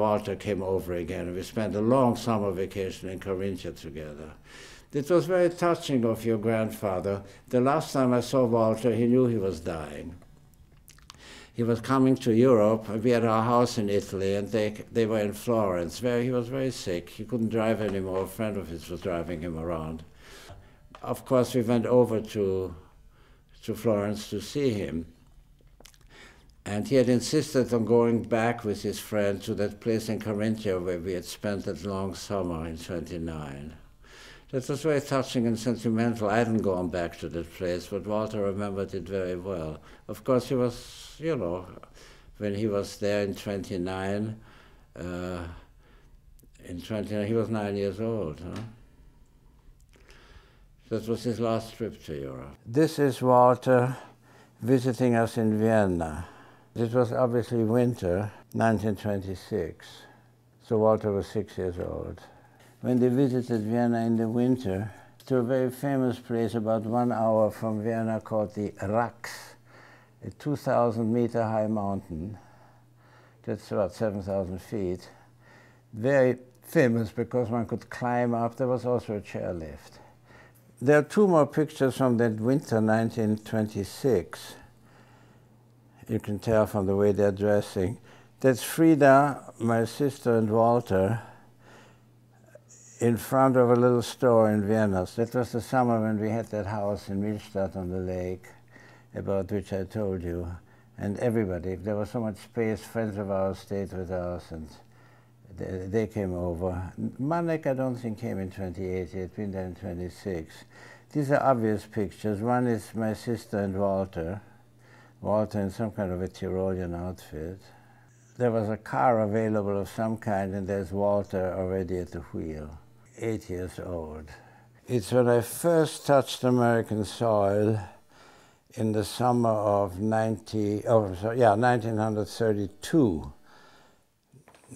Walter came over again. We spent a long summer vacation in Carinthia together. It was very touching of your grandfather. The last time I saw Walter, he knew he was dying. He was coming to Europe. We had our house in Italy, and they were in Florence, where he was very sick. He couldn't drive anymore. A friend of his was driving him around. Of course, we went over to Florence to see him. And he had insisted on going back with his friend to that place in Carinthia where we had spent that long summer in '29. That was very touching and sentimental. I hadn't gone back to that place, but Walter remembered it very well. Of course, he was, you know, when he was there in '29, he was 9 years old. Huh? That was his last trip to Europe. This is Walter visiting us in Vienna. It was obviously winter, 1926, so Walter was 6 years old. When they visited Vienna in the winter, to a very famous place about 1 hour from Vienna called the Rax, a 2,000-meter high mountain. That's about 7,000 feet. Very famous because one could climb up. There was also a chairlift. There are 2 more pictures from that winter, 1926. You can tell from the way they're dressing. That's Frida, my sister, and Walter in front of a little store in Vienna. That was the summer when we had that house in Millstadt on the lake, about which I told you. And everybody, there was so much space, friends of ours stayed with us, and they came over. Manek, I don't think, came in '28, he had been there in '26. These are obvious pictures. One is my sister and Walter in some kind of a Tyrolean outfit. There was a car available of some kind, and there's Walter already at the wheel, 8 years old. It's when I first touched American soil in the summer of 1932.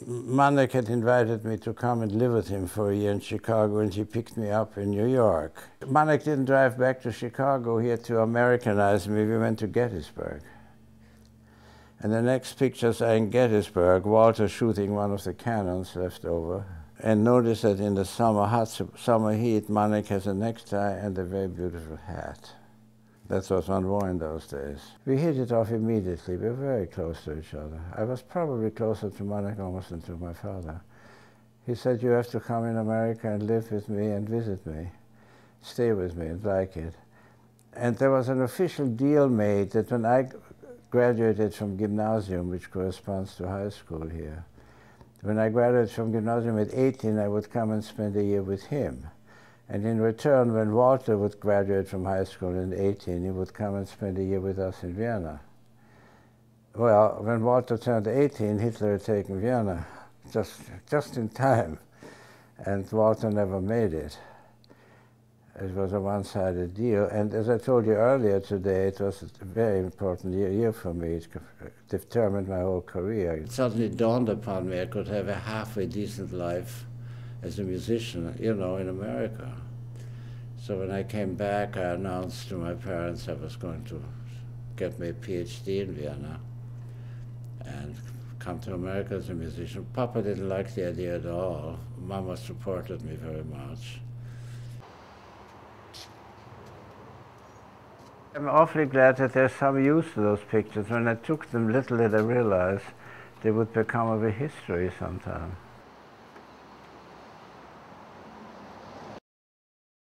Manek had invited me to come and live with him for a year in Chicago, and he picked me up in New York. Manek didn't drive back to Chicago. He had to Americanize me. We went to Gettysburg. And the next pictures are in Gettysburg, Walter shooting one of the cannons left over. And notice that in the hot summer heat, Manek has a necktie and a very beautiful hat. That's what one wore in those days. We hit it off immediately. We were very close to each other. I was probably closer to Manek almost than to my father. He said, you have to come in America and live with me and visit me, stay with me and like it. And there was an official deal made that when I graduated from gymnasium, which corresponds to high school here, when I graduated from gymnasium at 18, I would come and spend a year with him. And in return, when Walter would graduate from high school in 18, he would come and spend a year with us in Vienna. Well, when Walter turned 18, Hitler had taken Vienna, just in time. And Walter never made it. It was a one-sided deal. And as I told you earlier today, it was a very important year for me. It determined my whole career. It suddenly dawned upon me I could have a halfway decent life as a musician, you know, in America. So when I came back, I announced to my parents I was going to get my PhD in Vienna and come to America as a musician. Papa didn't like the idea at all. Mama supported me very much. I'm awfully glad that there's some use to those pictures. When I took them, little did I realize they would become of a history sometime.